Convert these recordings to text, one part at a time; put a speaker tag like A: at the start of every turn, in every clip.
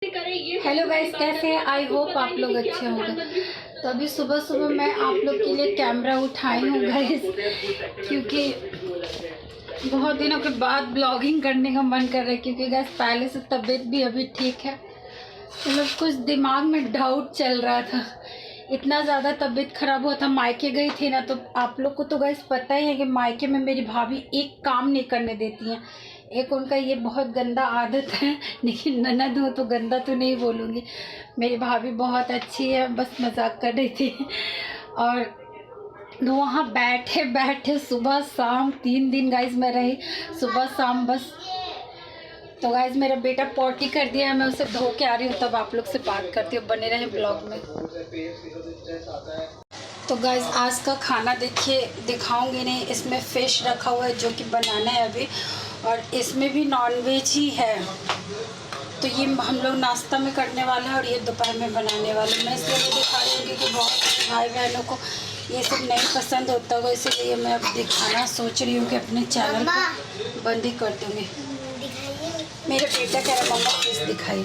A: Hello guys, कैसे हैं? I hope आप लोग अच्छे होंगे। तो अभी सुबह सुबह मैं आप लोग के लिए कैमरा उठाई हूँ गाइस, क्योंकि बहुत दिनों के बाद ब्लॉगिंग करने का मन कर रहा है। क्योंकि गाइस पहले से तबीयत भी अभी ठीक है, मतलब कुछ दिमाग में डाउट चल रहा था। इतना ज़्यादा तबीयत ख़राब हुआ था, मायके गई थी ना। तो आप लोग को तो गाइस पता ही है कि मायके में मेरी भाभी एक काम नहीं करने देती हैं। एक उनका ये बहुत गंदा आदत है, लेकिन ननद हो तो गंदा तो नहीं बोलूँगी। मेरी भाभी बहुत अच्छी है, बस मजाक कर रही थी। और तो वहाँ बैठे बैठे सुबह शाम 3 दिन गाइस मैं रही, सुबह शाम बस। तो गाइस मेरा बेटा पॉटी कर दिया है, मैं उसे धो के आ रही हूँ, तब आप लोग से बात करती हूँ। बने रहे ब्लॉग में। तो गाइस आज का खाना देखिए, दिखाऊंगी नहीं। इसमें फ़िश रखा हुआ है जो कि बनाना है अभी, और इसमें भी नॉनवेज ही है। तो ये हम लोग नाश्ता में करने वाले हैं और ये दोपहर में बनाने वाले। मैं इसलिए नहीं दिखा रही हूँ क्योंकि बहुत भाई बहनों को ये सब नहीं पसंद होता होगा, इसीलिए मैं अब दिखाना सोच रही हूँ कि अपने चैनल को बंद ही कर दूँगी। मेरे बेटा कह रहा मम्मा प्लीज़ दिखाइए।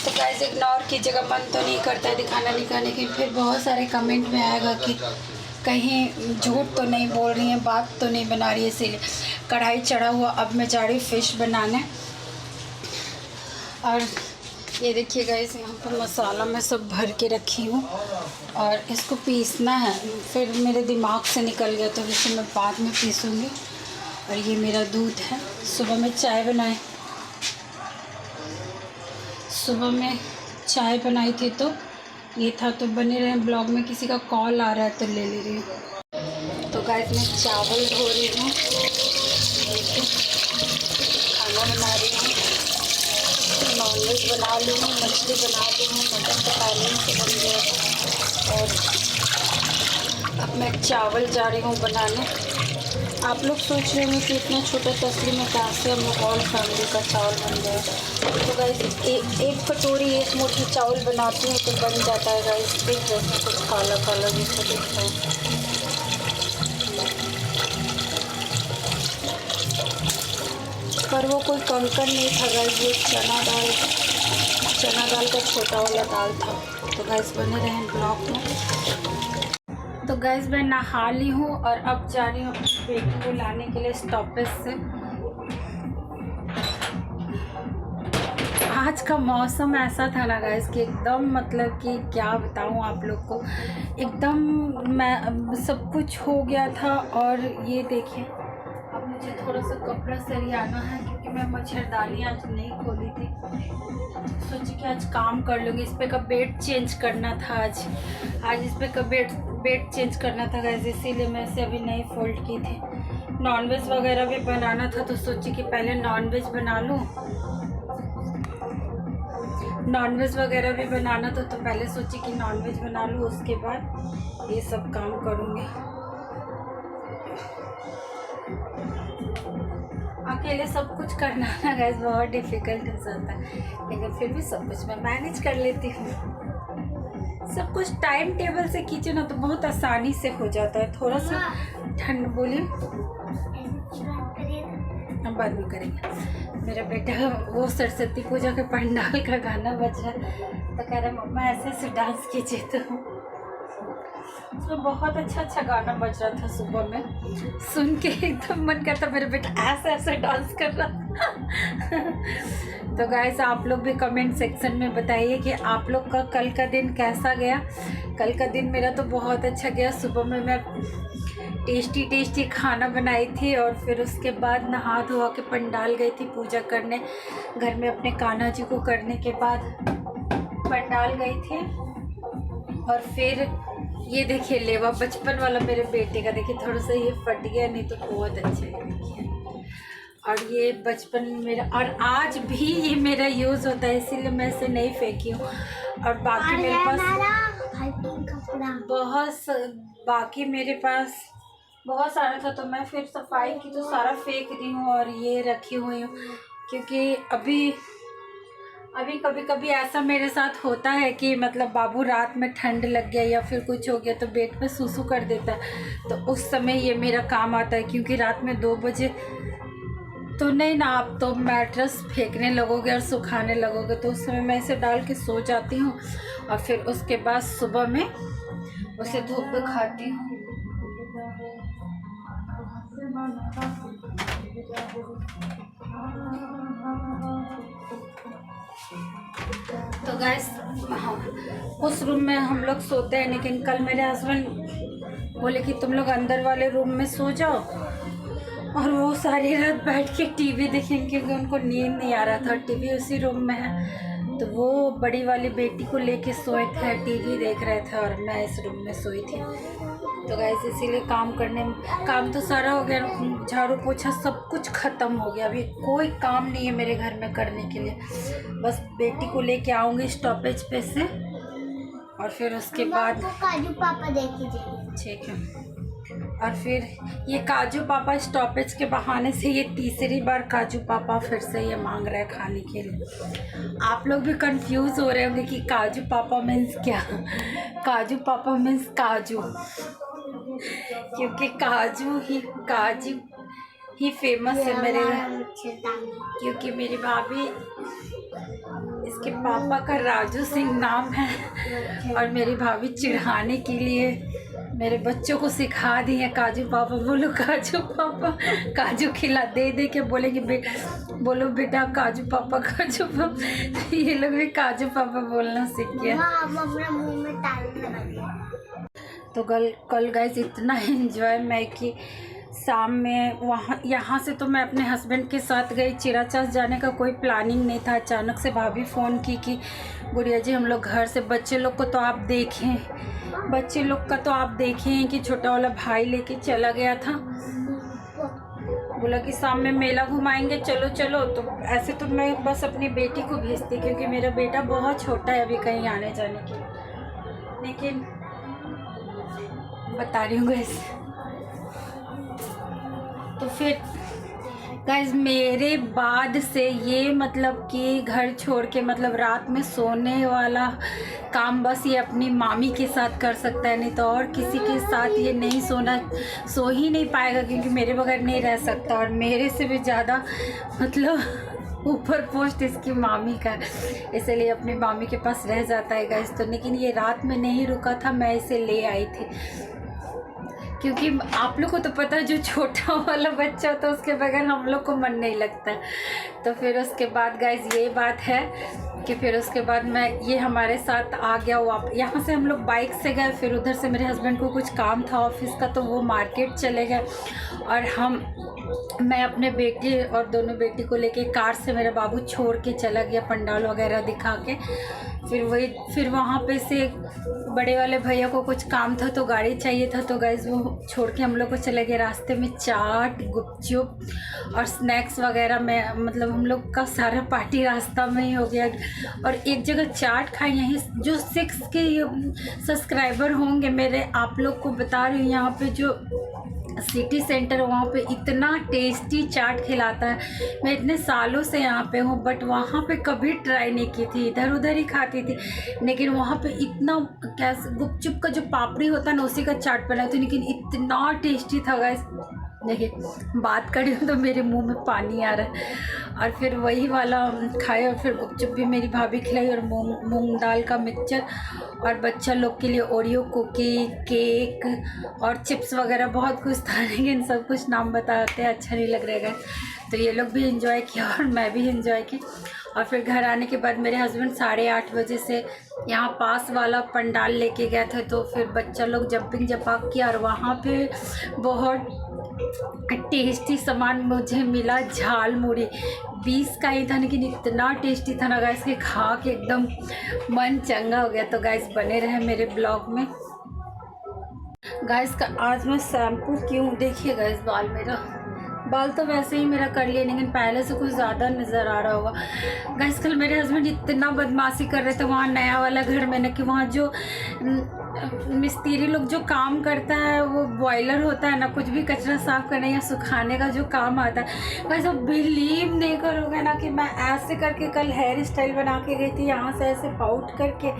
A: तो गाइस इग्नोर कीजिएगा, मन तो नहीं करता है दिखाना दिखाने की। फिर बहुत सारे कमेंट में आएगा कि कहीं झूठ तो नहीं बोल रही है, बात तो नहीं बना रही है। इसीलिए कढ़ाई चढ़ा हुआ, अब मैं जा रही फ़िश बनाने। और ये देखिए गाइस यहाँ पर मसाला मैं सब भर के रखी हूँ और इसको पीसना है। फिर मेरे दिमाग से निकल गया तो इसे मैं बाद में पीसूँगी। और ये मेरा दूध है। सुबह में चाय बनाई, सुबह में चाय बनाई थी तो ये था। तो बने रहे ब्लॉग में। किसी का कॉल आ रहा है तो ले रही हूँ। तो गाइस मैं चावल धो रही हूँ, खाना बना रही हूँ। नॉनवेज बना ली हूँ, मछली बना ली हूँ, मटन तो पहले से बन गया था। और अब मैं चावल जा रही हूँ बनाने। आप लोग सोच रहे होंगे कि इतना छोटा तसली में कैसे हम लोग ऑल फैमिली का चावल बन गया। तो गाइस एक कटोरी एक मुट्ठी चावल बनाती हूँ तो बन जाता है गाइस। देख रहे हैं कुछ काला काला जैसा दिखता है, पर वो कोई कंकड़ नहीं था गाइस, वो चना दाल का छोटा वाला दाल था। तो गाइस बने रहे ब्लॉग में। तो गैस मैं नहा ली हूँ और अब जा रही हूँ अपनी बेटी को लाने के लिए स्टॉपेज से। आज का मौसम ऐसा था ना गैस कि एकदम, मतलब कि क्या बताऊँ आप लोग को, एकदम मैं सब कुछ हो गया था। और ये देखिए अब मुझे थोड़ा सा कपड़ा सरियाना है क्योंकि मैं मच्छरदानी आज नहीं खोली थी। सोची कि आज काम कर लूँगी। इस पर का बेड चेंज करना था आज इस पर का बेड चेंज करना था गैस, इसीलिए मैं इसे अभी नहीं फोल्ड की थी। नॉनवेज वगैरह भी बनाना था तो सोची कि पहले नॉनवेज बना लूँ। नॉनवेज वगैरह भी बनाना था तो पहले सोची कि नॉनवेज बना लूँ, उसके बाद ये सब काम करूँगी। अकेले सब कुछ करना ना गैस बहुत डिफ़िकल्ट हो जाता है, लेकिन फिर भी सब कुछ मैं मैनेज कर लेती हूँ। सब कुछ टाइम टेबल से खींचे ना तो बहुत आसानी से हो जाता है। थोड़ा सा ठंड बोली हम बाद में करेंगे। मेरा बेटा वो सरस्वती पूजा के पंडाल का गाना बज रहा है तो कह रहा मम्मा ऐसे ऐसे डांस कीजिए। तो उसमें बहुत अच्छा गाना बज रहा था, सुबह में सुन के एकदम मन करता मेरा बेटा ऐसे ऐसे डांस कर रहा। तो गाइस आप लोग भी कमेंट सेक्शन में बताइए कि आप लोग का कल का दिन कैसा गया। कल का दिन मेरा तो बहुत अच्छा गया। सुबह में मैं टेस्टी खाना बनाई थी और फिर उसके बाद नहा धोआ के पंडाल गई थी पूजा करने। घर में अपने कान्हा जी को करने के बाद पंडाल गई थी। और फिर ये देखिए लेवा बचपन वाला मेरे बेटे का, देखिए थोड़ा सा ये फट गया, नहीं तो बहुत अच्छा है देखिए। और ये बचपन में मेरा, और आज भी ये मेरा यूज़ होता है, इसीलिए मैं इसे नहीं फेंकी हूँ। और बाकी मेरे पास बहुत सारा था तो मैं फिर सफाई की तो सारा फेंक दी हूँ और ये रखी हुई हूँ। क्योंकि अभी कभी कभी ऐसा मेरे साथ होता है कि मतलब बाबू रात में ठंड लग गया या फिर कुछ हो गया तो बेड पे सूसू कर देता है, तो उस समय ये मेरा काम आता है। क्योंकि रात में 2 बजे तो नहीं ना, आप तो मैट्रेस फेंकने लगोगे और सुखाने लगोगे, तो उस समय मैं इसे डाल के सो जाती हूँ और फिर उसके बाद सुबह में उसे धूप में खाती हूँ। तो गाइस, हाँ, उस रूम में हम लोग सोते हैं, लेकिन कल मेरे हस्बैंड बोले कि तुम लोग अंदर वाले रूम में सो जाओ, और वो सारी रात बैठ के टीवी देखेंगे क्योंकि उनको नींद नहीं आ रहा था। टीवी उसी रूम में है, तो वो बड़ी वाली बेटी को लेके सोए थे, टीवी देख रहे थे, और मैं इस रूम में सोई थी। तो गाइस इसीलिए काम तो सारा हो गया, झाड़ू पोछा सब कुछ ख़त्म हो गया। अभी कोई काम नहीं है मेरे घर में करने के लिए, बस बेटी को लेके आऊँगी स्टॉपेज पे से, और फिर उसके बाद
B: काजू पापा देखिए।
A: ठीक है। और फिर ये काजू पापा स्टॉपेज के बहाने से ये तीसरी बार काजू पापा फिर से ये मांग रहा है खाने के लिए। आप लोग भी कंफ्यूज हो रहे होंगे कि काजू पापा मीन्स क्या। काजू पापा मीन्स काजू, क्योंकि काजू ही फेमस है मेरे घर, क्योंकि मेरी भाभी, इसके पापा का राजू सिंह नाम है, और मेरी भाभी चिढ़ाने के लिए मेरे बच्चों को सिखा दी है काजू पापा बोलो, काजू पापा। काजू खिला दे दे के बोलेंगे बोलो बेटा काजू पापा, काजू पापा। ये लोग भी काजू पापा बोलना सीख गया।
B: अपने मुंह में ताली लगा दिया।
A: तो कल गाइस इतना एंजॉय मैं कि शाम में यहाँ से तो मैं अपने हस्बैंड के साथ गई। चिराचास जाने का कोई प्लानिंग नहीं था, अचानक से भाभी फ़ोन की कि गुड़िया जी हम लोग घर से, बच्चे लोग को तो आप देखें, बच्चे लोग का तो आप देखें कि छोटा वाला भाई लेके चला गया था, बोला कि शाम में मेला घुमाएंगे, चलो चलो। तो ऐसे तो मैं बस अपनी बेटी को भेजती, क्योंकि मेरा बेटा बहुत छोटा है अभी कहीं आने जाने के, लेकिन बता रही हूँ गाइस। तो फिर गाइस मेरे बाद से ये मतलब कि घर छोड़ के मतलब रात में सोने वाला काम बस ये अपनी मामी के साथ कर सकता है, नहीं तो और किसी के साथ ये नहीं सो ही नहीं पाएगा, क्योंकि मेरे बगैर नहीं रह सकता। और मेरे से भी ज़्यादा मतलब ऊपर पोस्ट इसकी मामी का, इसलिए अपनी मामी के पास रह जाता है गाइस। तो लेकिन ये रात में नहीं रुका था, मैं इसे ले आई थी, क्योंकि आप लोग को तो पता है जो छोटा वाला बच्चा होता है उसके बगैर हम लोग को मन नहीं लगता। तो फिर उसके बाद गाइस ये बात है कि फिर उसके बाद मैं ये हमारे साथ आ गया। यहाँ से हम लोग बाइक से गए, फिर उधर से मेरे हस्बैंड को कुछ काम था ऑफिस का, तो वो मार्केट चले गए, और मैं अपने बेटे और दोनों बेटी को लेके कार से मेरा बाबू छोड़ के चला गया, पंडाल वगैरह दिखा के। फिर वहाँ पे से बड़े वाले भैया को कुछ काम था तो गाड़ी चाहिए था, तो गाइस वो छोड़ के हम लोग को चले गए। रास्ते में चाट, गुपचुप और स्नैक्स वगैरह में मतलब हम लोग का सारा पार्टी रास्ता में ही हो गया। और एक जगह चाट खाई, यहीं जो 6 के सब्सक्राइबर होंगे मेरे, आप लोग को बता रही हूँ, यहाँ पे जो सिटी सेंटर वहाँ पे इतना टेस्टी चाट खिलाता है। मैं इतने सालों से यहाँ पे हूँ, बट वहाँ पे कभी ट्राई नहीं की थी, इधर उधर ही खाती थी, लेकिन वहाँ पे इतना क्या गुपचुप का जो पापड़ी होता है ना उसी का चाट बनाया था, लेकिन इतना टेस्टी था गाइस। देखिए बात कर रही हूँ तो मेरे मुंह में पानी आ रहा है। और फिर वही वाला खाए, और फिर गुपचुप भी मेरी भाभी खिलाई, और मूंग दाल का मिक्सचर, और बच्चा लोग के लिए ओरियो कुकी, केक और चिप्स वगैरह बहुत कुछ था, लेकिन सब कुछ नाम बताते हैं अच्छा नहीं लग रहा है। तो ये लोग भी एंजॉय किया और मैं भी एंजॉय की। और फिर घर आने के बाद मेरे हस्बैंड 8:30 बजे से यहाँ पास वाला पंडाल लेके गए थे, तो फिर बच्चा लोग जंपिंग जपाक किया, और वहाँ पे बहुत टेस्टी सामान मुझे मिला। झाल मुड़ी 20 का ही था, लेकिन इतना टेस्टी था ना गाइस कि खा के एकदम मन चंगा हो गया। तो गाइस बने रहे मेरे ब्लॉग में। गाइस का आज मैं शैम्पू क्यों, देखिए गाइस बाल तो वैसे ही मेरा कर लिया, लेकिन पहले से कुछ ज़्यादा नज़र आ रहा होगा। गाइस कल मेरे हस्बैंड इतना बदमाशी कर रहे थे वहाँ नया वाला घर में ना, कि वहाँ जो मिस्त्री लोग जो काम करता है वो बॉयलर होता है ना, कुछ भी कचरा साफ़ करने या सुखाने का जो काम आता है। गाइस अब बिलीव नहीं करोगे ना कि मैं ऐसे करके कल हेयर स्टाइल बना के गई थी, यहाँ से ऐसे पाउट करके,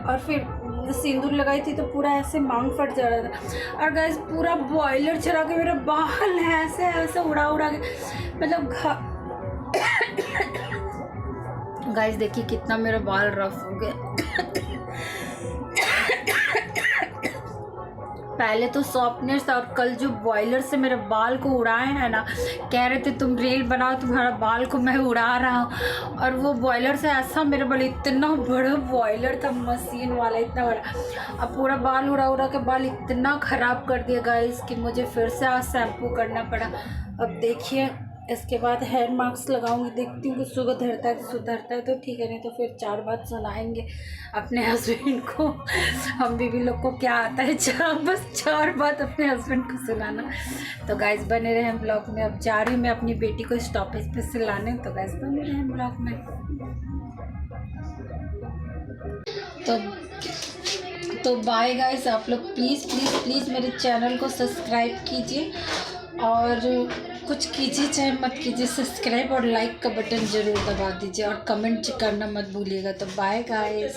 A: और फिर सिंदूर लगाई थी तो पूरा ऐसे मांग फट जा रहा था। और गाइस पूरा बॉयलर चला के मेरा बाल ऐसे उड़ा के मतलब गाइस देखिए कितना मेरा बाल रफ हो गया। पहले तो सॉफ्टनेस था, और कल जो बॉयलर से मेरे बाल को उड़ाए हैं ना, कह रहे थे तुम रील बनाओ तुम्हारा बाल को मैं उड़ा रहा हूँ, और वो बॉयलर से ऐसा मेरे बाल, इतना बड़ा बॉयलर था मशीन वाला, इतना बड़ा, अब पूरा बाल उड़ा उड़ा के बाल इतना ख़राब कर दिया गाइस कि मुझे फिर से आज शैम्पू करना पड़ा। अब देखिए इसके बाद हेयर मास्क लगाऊंगी, देखती हूँ कि सुधरता है तो ठीक है, नहीं तो फिर 4 बात सुनाएंगे अपने हस्बैंड को। हम बीवी लोग को क्या आता है, बस 4 बात अपने हस्बैंड को सुनाना। तो गाइस बने रहे हैं ब्लॉग में। अब जा रही हूँ मैं अपनी बेटी को स्टॉपेज पे से लाने, तो गाइस बने रहे हैं ब्लॉग में। तो बाय गाइस, आप लोग प्लीज़ मेरे चैनल को सब्सक्राइब कीजिए, और कुछ कीजिए चाहे मत कीजिए, सब्सक्राइब और लाइक का बटन ज़रूर दबा दीजिए, और कमेंट करना मत भूलिएगा। तो बाय गाइस।